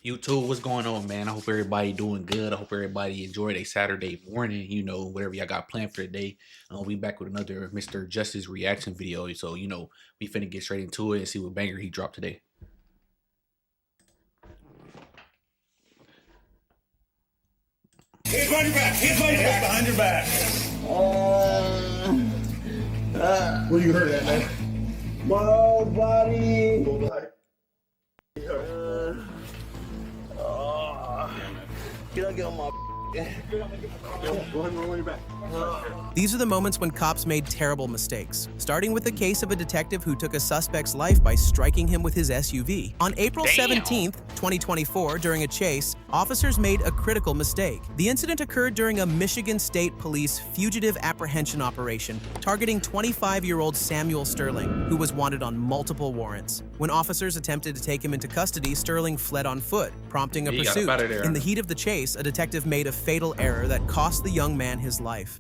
YouTube, what's going on, man? I hope everybody doing good. I hope everybody enjoyed a Saturday morning, whatever y'all got planned for the day. We back with another Mr. Justice reaction video. So, we finna get straight into it and see what banger he dropped today. Hands behind your back. Hands behind your back. Where you hurt at, man? My body. Can I get on my Go ahead and roll on your back. These are the moments when cops made terrible mistakes, starting with the case of a detective who took a suspect's life by striking him with his SUV. On April 17th, 2024, during a chase, officers made a critical mistake. The incident occurred during a Michigan State Police fugitive apprehension operation targeting 25-year-old Samuel Sterling, who was wanted on multiple warrants. When officers attempted to take him into custody, Sterling fled on foot, prompting a pursuit. In the heat of the chase, a detective made a fatal error that cost the young man his life.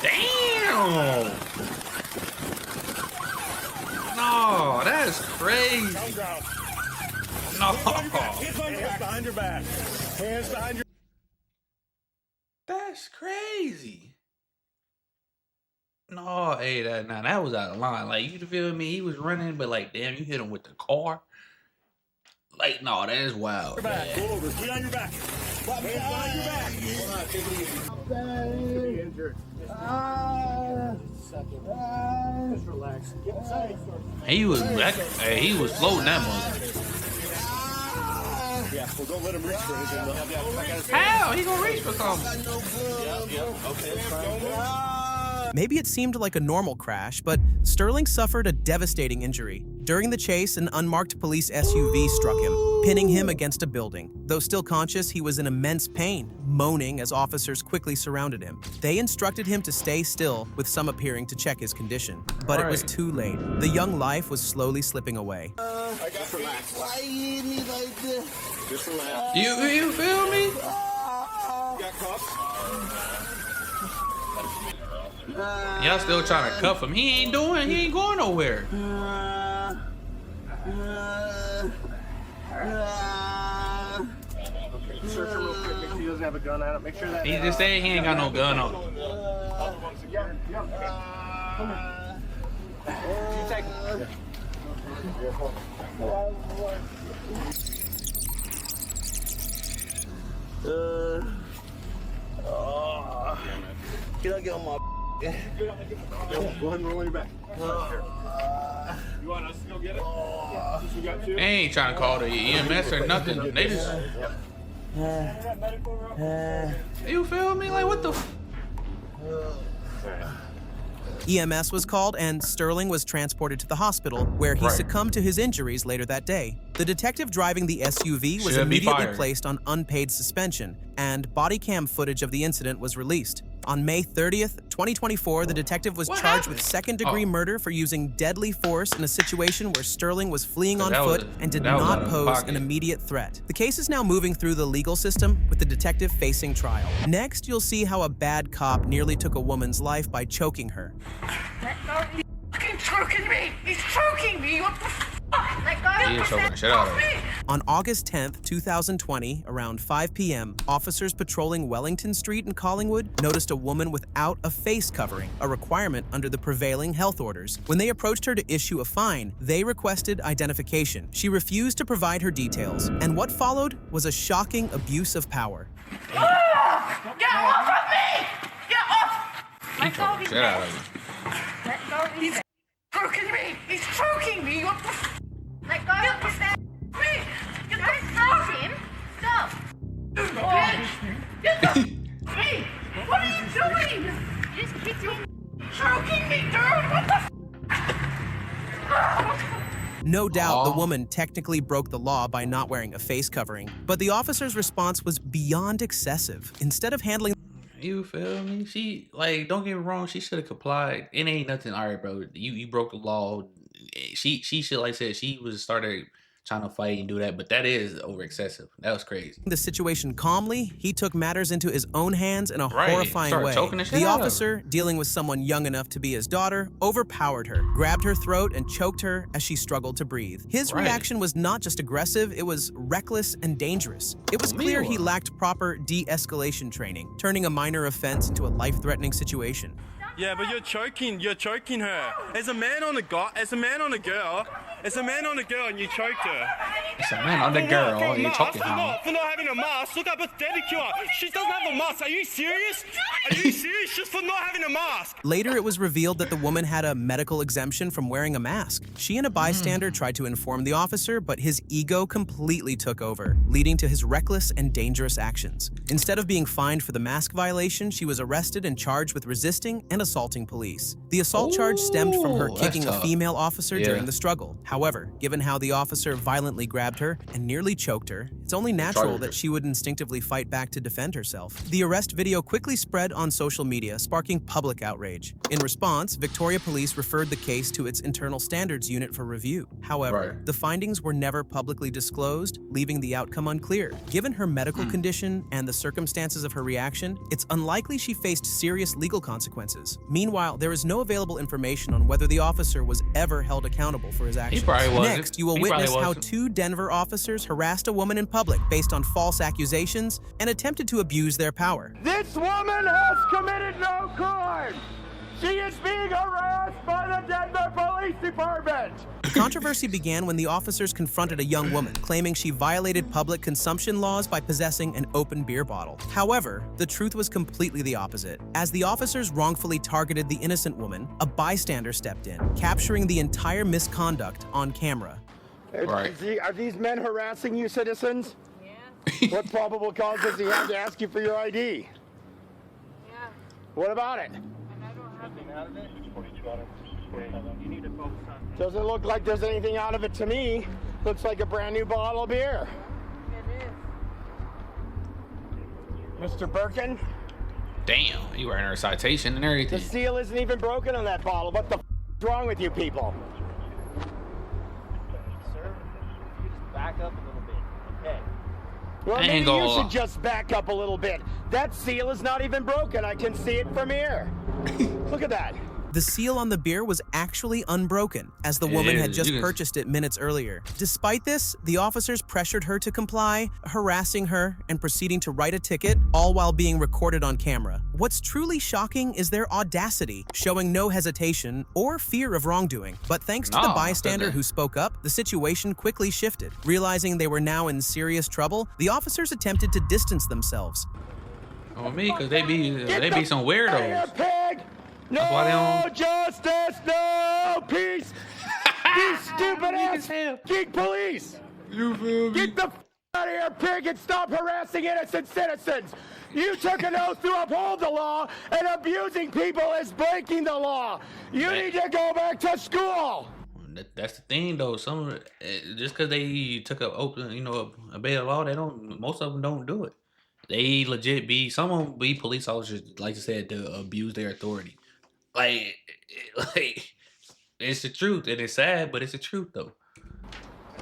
Damn! No, that's crazy. No. Hands behind your back. Hands behind your That's crazy. No, hey, that was out of line. Like, you feel me? He was running, but like, damn, you hit him with the car. Like, no, that is wild. back. Go over. Get on your back. Hands behind your back. Hold on, take it easy. Be injured. Just relax. Get safe. He was floating that much. Yeah, well, don't let him reach for anything. How? He gonna reach for something? Yeah. Okay, that's fine. Maybe it seemed like a normal crash, but Sterling suffered a devastating injury. During the chase, an unmarked police SUV struck him, pinning him against a building. Though still conscious, he was in immense pain, moaning as officers quickly surrounded him. They instructed him to stay still, with some appearing to check his condition. But it was too late. The young life was slowly slipping away. I got relax. Why you hit me like this? Just relax. You feel me? You got cuffs? Y'all still trying to cuff him. He ain't going nowhere. Search her real quick. Make sure he doesn't have a gun on it. Make sure that. He just said he ain't got no gun on him. You take it. Can I get on my Go ahead and roll on your back. You want us to go get it? Yeah. You got two? They ain't trying to call the EMS or nothing. They just. You feel me? Like, what the? EMS was called and Sterling was transported to the hospital, where he succumbed to his injuries later that day. The detective driving the SUV was immediately placed on unpaid suspension, and body cam footage of the incident was released. On May 30th, 2024, the detective was charged with second-degree murder for using deadly force in a situation where Sterling was fleeing on foot and did not pose an immediate threat. The case is now moving through the legal system, with the detective facing trial. Next, you'll see how a bad cop nearly took a woman's life by choking her. He's fucking choking me! He's choking me! What the fuck? Let go! He is choking the shit out of her. On August 10th, 2020, around 5 p.m., officers patrolling Wellington Street in Collingwood noticed a woman without a face covering, a requirement under the prevailing health orders. When they approached her to issue a fine, they requested identification. She refused to provide her details, and what followed was a shocking abuse of power. Get off of me! Get off! He choking the shit out of him. Let go! He's choking me! He's choking me! What the fuck? Let go! Me! You guys stop him! Stop! Get the me! What are you doing? Just kicked me! Choking me, dude! What the No doubt the woman technically broke the law by not wearing a face covering, but the officer's response was beyond excessive. Instead of handling You feel me? She, like, don't get me wrong, she should have complied. It ain't nothing. All right, bro. You broke the law. She should, like I said, she was started trying to fight and do that, but that is over excessive. That was crazy. The situation calmly, he took matters into his own hands in a horrifying Started way. choking the shit The out of her. officer, dealing with someone young enough to be his daughter, overpowered her, grabbed her throat, and choked her as she struggled to breathe. His reaction was not just aggressive, it was reckless and dangerous. It was clear he lacked proper de-escalation training, turning a minor offense into a life-threatening situation. Yeah, but you're choking her. As a man on a girl, and you choked her. It's a man on the girl, and you choking her. For not having a mask, look how pathetic you are. She doesn't have a mask. Are you serious? Are you serious? Just for not having a mask. Later, it was revealed that the woman had a medical exemption from wearing a mask. She and a bystander tried to inform the officer, but his ego completely took over, leading to his reckless and dangerous actions. Instead of being fined for the mask violation, she was arrested and charged with resisting and assaulting police. The assault charge stemmed from her kicking a female officer during the struggle. However, given how the officer violently grabbed her and nearly choked her, it's only natural that she would instinctively fight back to defend herself. The arrest video quickly spread on social media, sparking public outrage. In response, Victoria Police referred the case to its Internal Standards Unit for review. However, the findings were never publicly disclosed, leaving the outcome unclear. Given her medical condition and the circumstances of her reaction, it's unlikely she faced serious legal consequences. Meanwhile, there is no available information on whether the officer was ever held accountable for his actions. He probably wasn't. Next, you will witness how two Denver officers harassed a woman in public based on false accusations and attempted to abuse their power. This woman has committed no crime. She is being harassed by the Denver Police Department. The controversy began when the officers confronted a young woman, claiming she violated public consumption laws by possessing an open beer bottle. However, the truth was completely the opposite. As the officers wrongfully targeted the innocent woman, a bystander stepped in, capturing the entire misconduct on camera. Are these men harassing you, citizens? Yeah. What probable cause does he have to ask you for your ID? Yeah. What about it? And I don't have it. Out of it? You need to focus on. Doesn't look like there's anything out of it to me. Looks like a brand new bottle of beer. It is. Mr. Birkin, Damn, you were in her citation and the everything. seal isn't even broken on that bottle. What the is wrong with you people? Sir, if you just back up a little bit, okay? Well, I ain't maybe gonna you lie. should just back up a little bit. That seal is not even broken. I can see it from here. Look at that. The seal on the beer was actually unbroken, as the woman had just purchased it minutes earlier. Despite this, the officers pressured her to comply, harassing her and proceeding to write a ticket, all while being recorded on camera. What's truly shocking is their audacity, showing no hesitation or fear of wrongdoing. But thanks to the bystander who spoke up, the situation quickly shifted. Realizing they were now in serious trouble, the officers attempted to distance themselves. On me, because they be some weirdos. Pig! No That's why they don't- justice, no peace! These stupid ass geek police! You feel me? Get the out of here, pig, and stop harassing innocent citizens! You took an oath to uphold the law, and abusing people is breaking the law! You need to go back to school! That's the thing, though. Some just because they took a open, obey the law, they don't. Most of them don't do it. They legit be. Some of them be police officers, like you said, to abuse their authority. Like, it's the truth, and it's sad, but it's the truth, though.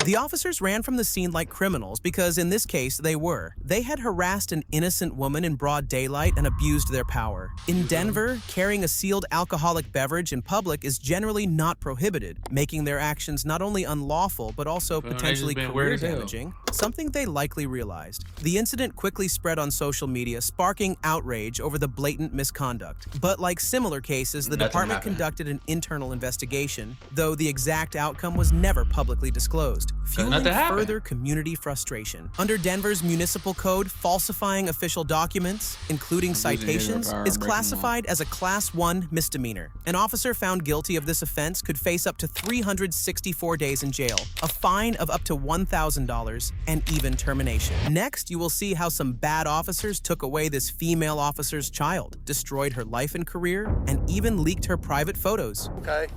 The officers ran from the scene like criminals because in this case they were. They had harassed an innocent woman in broad daylight and abused their power. In Denver, carrying a sealed alcoholic beverage in public is generally not prohibited, making their actions not only unlawful but also potentially career damaging, something they likely realized. The incident quickly spread on social media, sparking outrage over the blatant misconduct. But like similar cases, the department conducted an internal investigation, though the exact outcome was never publicly disclosed, fueling further community frustration. Under Denver's municipal code, falsifying official documents, including citations, is classified as a Class 1 misdemeanor. An officer found guilty of this offense could face up to 364 days in jail, a fine of up to $1,000, and even termination. Next, you will see how some bad officers took away this female officer's child, destroyed her life and career, and even leaked her private photos. Okay,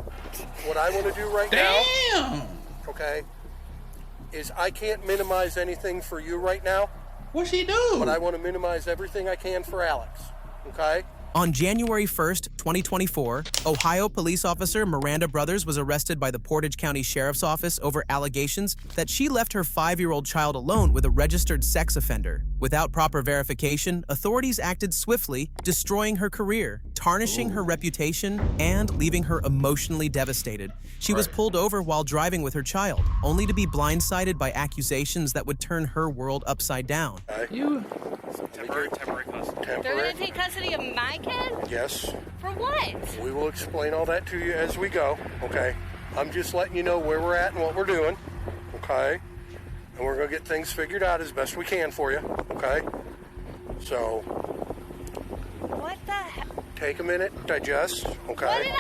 what I want to do right now, okay, is I can't minimize anything for you right now. What'd she do? But I want to minimize everything I can for Alex, okay? On January 1st, 2024, Ohio police officer Miranda Brothers was arrested by the Portage County Sheriff's Office over allegations that she left her 5-year-old child alone with a registered sex offender. Without proper verification, authorities acted swiftly, destroying her career, tarnishing her reputation, and leaving her emotionally devastated. She was pulled over while driving with her child, only to be blindsided by accusations that would turn her world upside down. Temporary custody. They're gonna take custody of my kid? Yes. For what? We will explain all that to you as we go, okay? I'm just letting you know where we're at and what we're doing, okay? And we're gonna get things figured out as best we can for you, okay? So, What the hell? take a minute, digest, okay?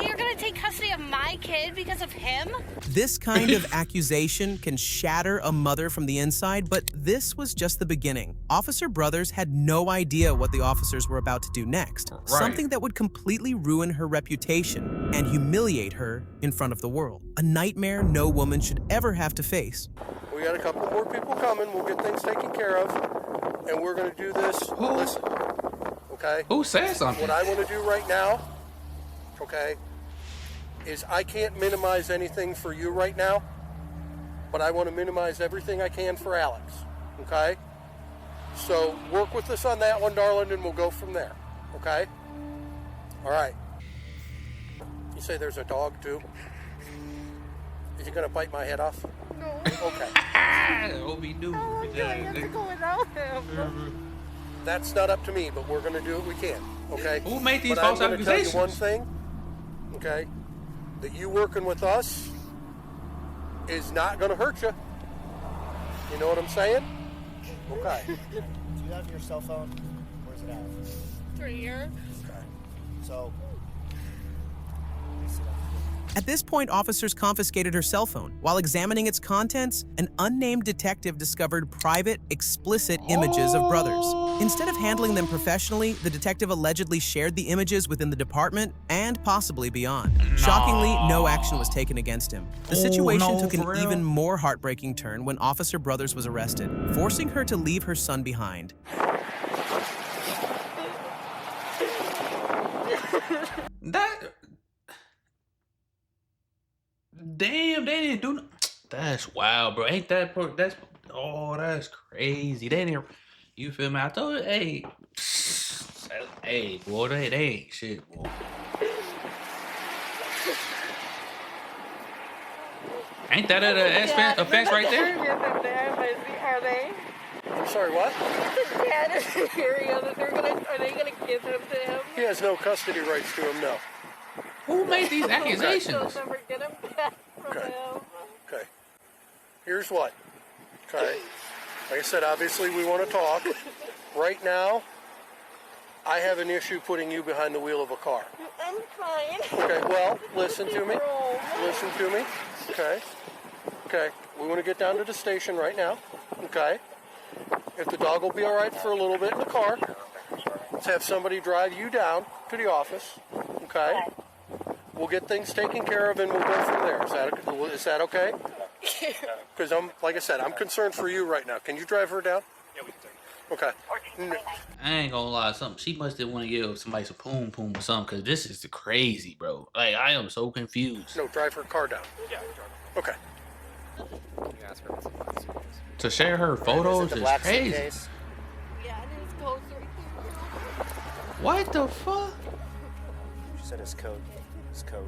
You're gonna take custody of my kid because of him? This kind of accusation can shatter a mother from the inside, but this was just the beginning. Officer Brothers had no idea what the officers were about to do next. Something that would completely ruin her reputation and humiliate her in front of the world. A nightmare no woman should ever have to face. We got a couple more people coming. We'll get things taken care of. And we're gonna do this. Listen, okay? Who said something? What I want to do right now, okay, is I can't minimize anything for you right now, but I want to minimize everything I can for Alex, okay? So work with us on that one, darling, and we'll go from there, okay? All right. You say there's a dog, too? Is he going to bite my head off? No. Okay. That's not up to me, but we're going to do what we can, okay? Who made these but false I'm gonna accusations? tell you one thing, okay? That you working with us is not going to hurt you. You know what I'm saying? Okay. Do you have your cell phone? Where's it at? 3 years. Okay. So, At this point, officers confiscated her cell phone. While examining its contents, an unnamed detective discovered private, explicit images of Brothers. Instead of handling them professionally, the detective allegedly shared the images within the department and possibly beyond. Shockingly, no action was taken against him. The situation took an even more heartbreaking turn when Officer Brothers was arrested, forcing her to leave her son behind. Damn, they didn't do. That's wild, bro. Ain't that? That's crazy. They didn't. You feel me? I told you, hey, boy, they ain't shit, boy. Ain't that an offense right there? Are they? I'm sorry, what? The dad is the area that are they gonna give him to him? He has no custody rights to him, no. Who made these accusations? They'll never get him back from Okay. him. Okay. Here's what. Okay. Like I said, obviously we want to talk. Right now, I have an issue putting you behind the wheel of a car. I'm fine. Okay, well, listen to me. Listen to me. Okay. Okay. We want to get down to the station right now. Okay. If the dog will be all right for a little bit in the car, let's have somebody drive you down to the office. Okay. We'll get things taken care of and we'll go from there. Is that okay? Because like I said, I'm concerned for you right now. Can you drive her down? Yeah, we can take her. Okay. I ain't gonna lie, she must have want to give somebody some poom or something, because this is crazy, bro. Like, I am so confused. No, drive her car down. Yeah, okay. can you ask her what's the To share her photos is crazy. suitcase? Yeah, and his code's right there. What the fuck? She said his code. His code.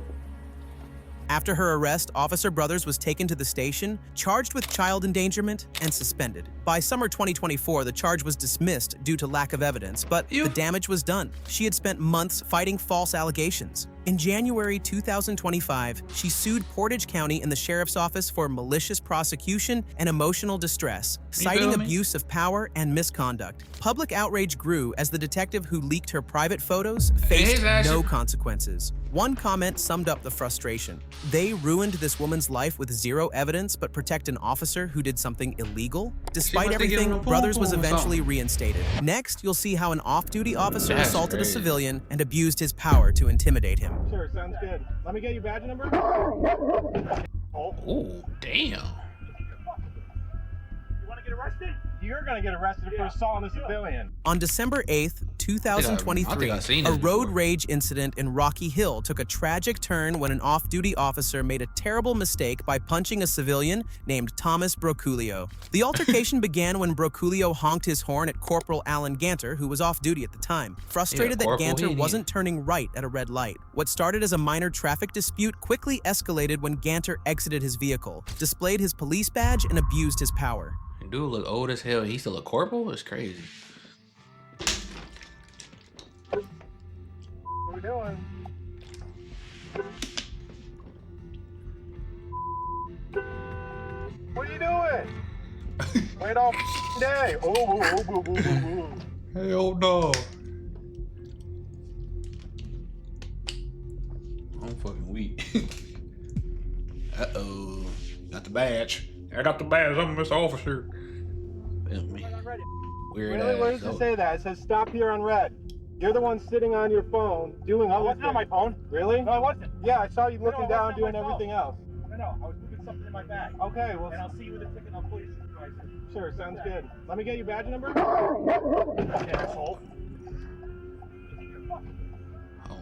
After her arrest, Officer Brothers was taken to the station, charged with child endangerment, and suspended. By summer 2024, the charge was dismissed due to lack of evidence, but the damage was done. She had spent months fighting false allegations. In January 2025, she sued Portage County and the Sheriff's Office for malicious prosecution and emotional distress, citing abuse of power and misconduct. Public outrage grew as the detective who leaked her private photos faced no consequences. One comment summed up the frustration. They ruined this woman's life with zero evidence but protect an officer who did something illegal? Despite everything, Brothers was eventually reinstated. Next, you'll see how an off-duty officer assaulted a civilian and abused his power to intimidate him. Sure, sounds good. Let me get your badge number. Oh, damn. You want to get arrested? You're going to get arrested for assaulting a civilian. On December 8th, 2023, a road rage incident in Rocky Hill took a tragic turn when an off-duty officer made a terrible mistake by punching a civilian named Thomas Broculio. The altercation began when Broculio honked his horn at Corporal Alan Ganter, who was off-duty at the time, frustrated that Ganter wasn't turning right at a red light. What started as a minor traffic dispute quickly escalated when Ganter exited his vehicle, displayed his police badge, and abused his power. Dude look old as hell. He's still a corporal? It's crazy. What are we doing? What are you doing? Wait all day. Hell no. I'm fucking weak. Uh-oh. Got the badge. I got the badge. I'm Mr. Officer. Weird really? Where does it say that? It says stop here on red. You're the one sitting on your phone doing other things. On my phone. Really? No, I wasn't. Yeah, I saw you looking down doing everything else. No, I was moving something in my bag. Okay, well. And I'll see you with a ticket. I'll pull you supervisor. Sure, sounds good. Let me get your badge number. Okay, asshole.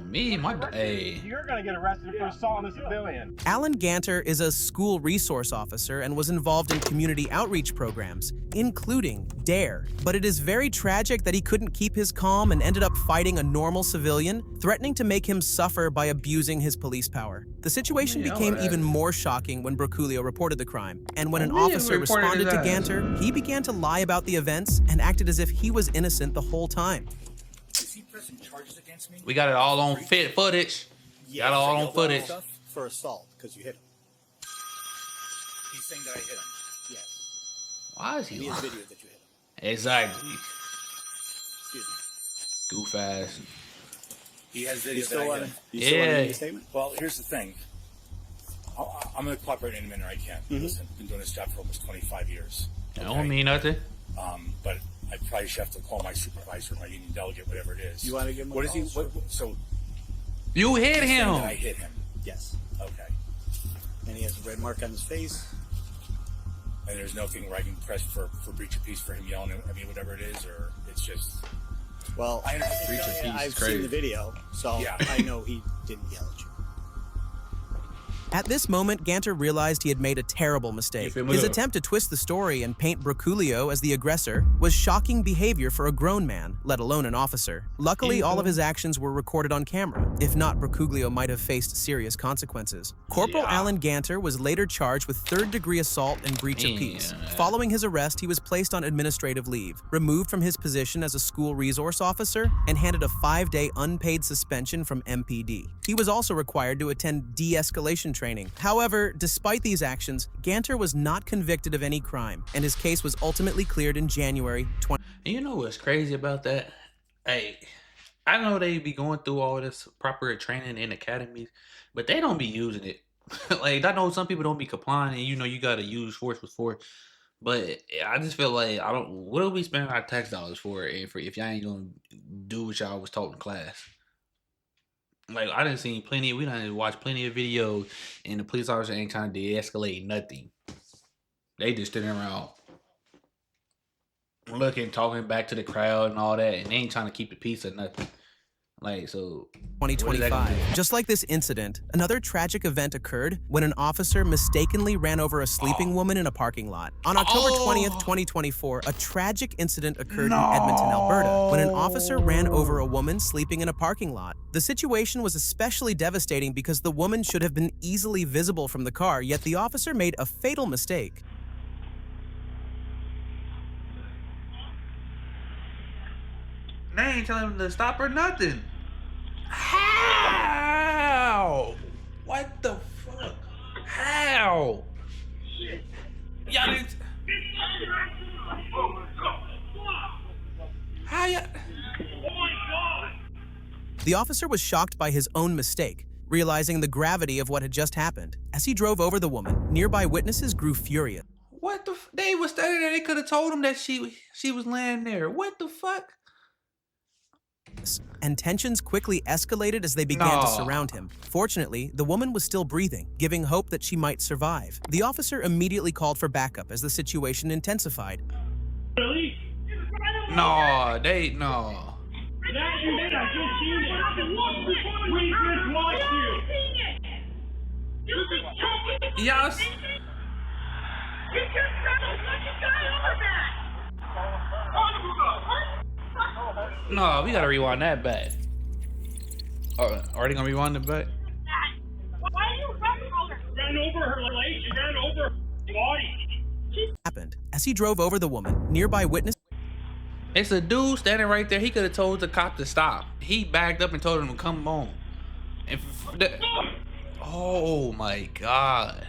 Me, hey. You're gonna get arrested for assault on a civilian. Alan Ganter is a school resource officer and was involved in community outreach programs, including DARE. But it is very tragic that he couldn't keep his calm and ended up fighting a normal civilian, threatening to make him suffer by abusing his police power. The situation became even more shocking when Broculio reported the crime. And when an officer responded to Ganter, he began to lie about the events and acted as if he was innocent the whole time. We got it all on footage. Yeah, got it all on footage. For assault, because you hit him. He's saying that I hit him. Yes. Why is he lying? He has video that you hit him. Exactly. Excuse me. Goof ass. He has video that I hit him. You still want to make a statement? Well, here's the thing. I'm going to cooperate in a manner I can. Listen, I've been doing this job for almost 25 years. Okay? That don't mean nothing. But I probably should have to call my supervisor, my union delegate, whatever it is. You want to give him what is he? So you hit him. I hit him. Yes. Okay. And he has a red mark on his face. And there's nothing where I can press for breach of peace for him yelling at me, whatever it is, or it's just. Well, breach of peace. I've seen the video, so yeah. I know he didn't yell at you. At this moment, Ganter realized he had made a terrible mistake. His attempt to twist the story and paint Broculio as the aggressor was shocking behavior for a grown man, let alone an officer. Luckily, all of his actions were recorded on camera. If not, Broculio might have faced serious consequences. Corporal Alan Ganter was later charged with third-degree assault and breach of peace. Following his arrest, he was placed on administrative leave, removed from his position as a school resource officer, and handed a 5-day unpaid suspension from MPD. He was also required to attend de-escalation training. However, despite these actions, Ganter was not convicted of any crime, and his case was ultimately cleared in January 20. And you know what's crazy about that? Hey, I know they be going through all this proper training in academies, but they don't be using it. Like, I know some people don't be complying, and you know you gotta use force with force. But I just feel like what are we spending our tax dollars for if y'all ain't gonna do what y'all was taught in class? Like, I done seen we done watched plenty of videos, and the police officer ain't trying to de-escalate nothing. They just sitting around looking, talking back to the crowd and all that, and they ain't trying to keep the peace or nothing. Like, so 2025. Just like this incident, another tragic event occurred when an officer mistakenly ran over a sleeping woman in a parking lot. On October 20th, 2024, a tragic incident occurred in Edmonton, Alberta, when an officer ran over a woman sleeping in a parking lot. The situation was especially devastating because the woman should have been easily visible from the car, yet the officer made a fatal mistake. They ain't telling him to stop or nothing. How? What the fuck? How? Y'all didn't... How y'all... The officer was shocked by his own mistake, realizing the gravity of what had just happened. As he drove over the woman, nearby witnesses grew furious. What the... They was standing there. They could have told him that she was laying there. What the fuck? And tensions quickly escalated as they began to surround him. Fortunately, the woman was still breathing, giving hope that she might survive. The officer immediately called for backup as the situation intensified. No. That you did, I just seen it. We just watched you. Yes. You just got a fucking guy over that. No, we gotta rewind that back. Are they gonna rewind it back? Why are you running over? Ran over her legs, she ran over her body. Happened. As he drove over the woman, nearby witness. It's a dude standing right there. He could have told the cop to stop. He backed up and told him to come on. And oh my God.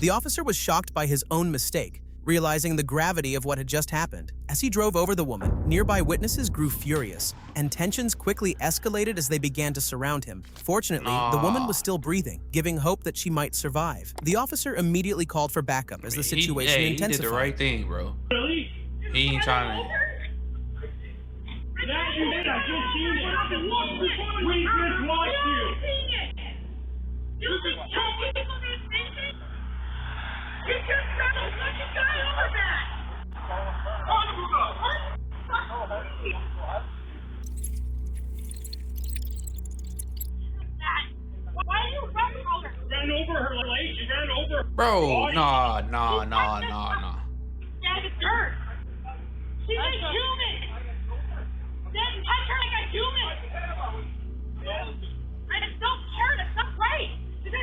The officer was shocked by his own mistake, realizing the gravity of what had just happened. As he drove over the woman, nearby witnesses grew furious, and tensions quickly escalated as they began to surround him. Fortunately, the woman was still breathing, giving hope that she might survive. The officer immediately called for backup as the situation intensified. He did the right thing, bro. He ain't trying to. That you did, I just seen it. We just watched you. You just got a fucking guy over that. Why are you running over? Ran over her legs, she ran over her Bro, body. nah. That is dirt. She's a human. Then touch her like a human. I just don't care. That's not right. She's a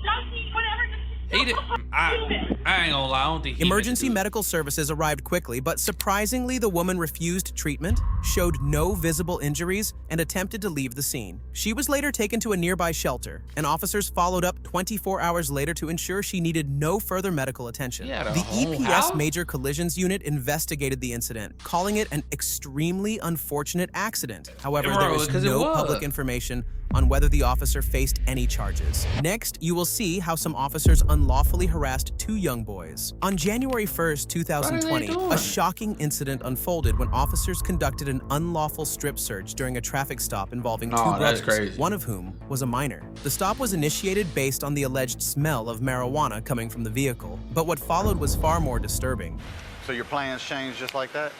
junkie, whatever. He did. I ain't gonna lie. I don't think he Emergency medical services arrived quickly, but surprisingly, the woman refused treatment, showed no visible injuries, and attempted to leave the scene. She was later taken to a nearby shelter, and officers followed up 24 hours later to ensure she needed no further medical attention. Yeah, the EPS Major Collisions Unit investigated the incident, calling it an extremely unfortunate accident. However, there is no public information on whether the officer faced any charges. Next, you will see how some officers unlawfully harassed two young boys. On January 1st, 2020, a shocking incident unfolded when officers conducted an unlawful strip search during a traffic stop involving two brothers, one of whom was a minor. The stop was initiated based on the alleged smell of marijuana coming from the vehicle, but what followed was far more disturbing. So your plans changed just like that?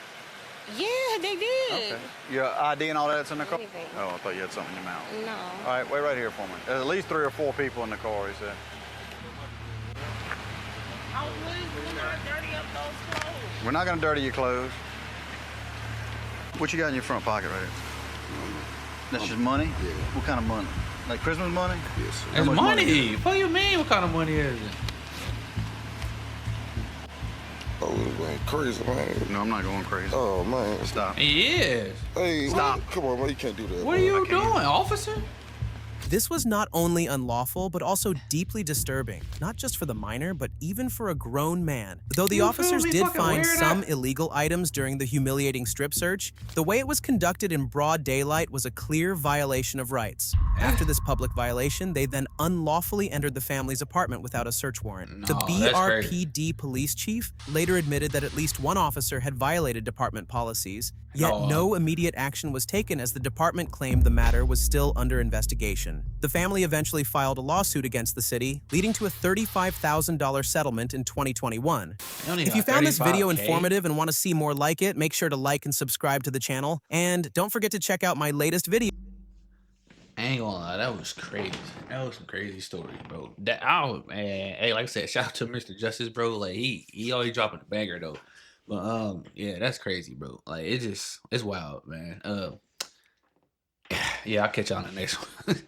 Yeah, they did. Okay. Your ID and all that's in the car? Anything. Oh, I thought you had something in your mouth. No. All right, wait right here for me. There's at least 3 or 4 people in the car, he said. We're not gonna dirty your clothes. What you got in your front pocket right here? That's just money? Yeah. What kind of money? Like Christmas money? Yes, sir. It's money. What do you mean? What kind of money is it? Oh, we're going crazy, man. No, I'm not going crazy. Oh, man. Stop. He is. Hey, stop. Come on, man. You can't do that. What are you doing, officer? This was not only unlawful, but also deeply disturbing, not just for the minor, but even for a grown man. Though the officers did find some illegal items during the humiliating strip search, the way it was conducted in broad daylight was a clear violation of rights. After this public violation, they then unlawfully entered the family's apartment without a search warrant. The BRPD police chief later admitted that at least one officer had violated department policies, yet no immediate action was taken as the department claimed the matter was still under investigation. The family eventually filed a lawsuit against the city, leading to a $35,000 settlement in 2021. If you found this video informative and want to see more like it, make sure to like and subscribe to the channel. And don't forget to check out my latest video. I ain't gonna lie, that was crazy. That was some crazy story, bro. Man, hey, like I said, shout out to Mr. Justice, bro. Like he always dropping the banger though. But yeah, that's crazy, bro. Like it's wild, man. Yeah, I'll catch y'all on the next one.